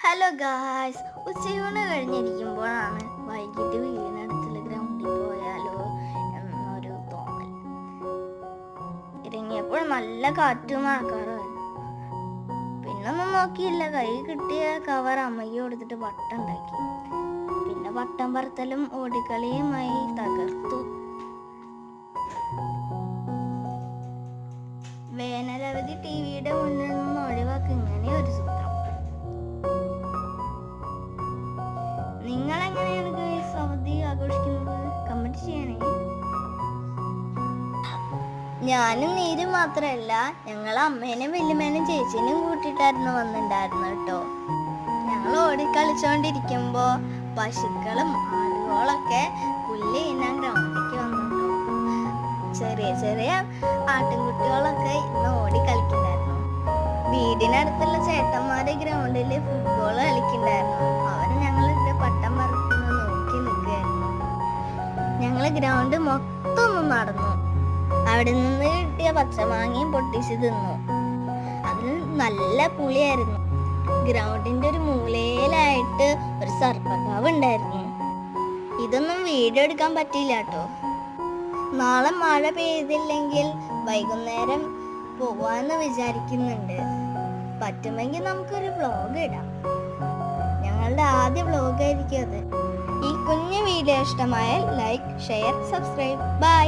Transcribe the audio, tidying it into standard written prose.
Hello guys, ഉച്ചയൂണ് കഴിഞ്ഞിരിക്കുമ്പോഴാണ് വൈകിട്ട് വീടിനടുത്തുള്ള ഗ്രൗണ്ടിൽ പോയാലോ എന്നൊരു തോന്നൽ. ഇറങ്ങിയപ്പോൾ നല്ല കാറ്റും മഴക്കാറുമായിരുന്നു. പിന്നൊന്നും നോക്കിയില്ല, കൈ കിട്ടിയ കവർ അമ്മയ്ക്ക് കൊടുത്തിട്ട് വട്ടം ഉണ്ടാക്കി. പിന്നെ വട്ടം പറത്തലും ഓടിക്കളിയുമായി തകർത്തു. വേനലവധി ടിവിയുടെ മുന്നിൽ നിന്ന് ഒഴിവാക്കി ഇങ്ങനെ ഒരു സൂത്രം. നിങ്ങൾ എങ്ങനെയാണ് ഗൈസ് അവധി ആഘോഷിക്കുന്നത്? കമന്റ് ചെയ്യണേ. ഞാനും നീരും മാത്രമല്ല, ഞങ്ങൾ അമ്മേനും വല്യമ്മേനും ചേച്ചീനും കൂട്ടിയിട്ടായിരുന്നു വന്നിട്ടുണ്ടായിരുന്നു കേട്ടോ. ഞങ്ങൾ ഓടിക്കളിച്ചോണ്ടിരിക്കുമ്പോ പശുക്കളും ആടുകളൊക്കെ പുല്ല് തിന്നാൻ ഗ്രൗണ്ടിലേക്ക് വന്നു. ചെറിയ ചെറിയ ആട്ടിൻകുട്ടികളൊക്കെ ഇന്ന് ഓടിക്കളിക്കുന്നുണ്ടായിരുന്നു. വീടിനടുത്തുള്ള ചേട്ടന്മാരെ ഗ്രൗണ്ടില് ഫുട്ബോൾ കളിക്കുന്നുണ്ടായിരുന്നു. അവര് ഞങ്ങളുടെ പട്ടം പറക്കുന്നത് നോക്കി നിൽക്കുകയായിരുന്നു. ഞങ്ങള് ഗ്രൗണ്ട് മൊത്തം ഒന്ന് നടന്നു. അവിടെ നിന്ന് കിട്ടിയ പച്ചമാങ്ങയും പൊട്ടിച്ച് തിന്നു. അതിന് നല്ല പുളിയായിരുന്നു. ഗ്രൗണ്ടിന്റെ ഒരു മൂലയിലായിട്ട് ഒരു സർപ്പക്കാവ് ഉണ്ടായിരുന്നു. ഇതൊന്നും വീഡിയോ എടുക്കാൻ പറ്റിയില്ല കേട്ടോ. നാളെ മഴ പെയ്തില്ലെങ്കിൽ വൈകുന്നേരം പോവാന്ന് വിചാരിക്കുന്നുണ്ട്. പറ്റുമെങ്കിൽ നമുക്കൊരു വ്ലോഗ് ഇടാം. ഞങ്ങളുടെ ആദ്യ വ്ലോഗ് ആയിരിക്കും അത്. ഈ കുഞ്ഞു വീഡിയോ ഇഷ്ടമായാൽ ലൈക്ക്, ഷെയർ, സബ്സ്ക്രൈബ്. ബൈ.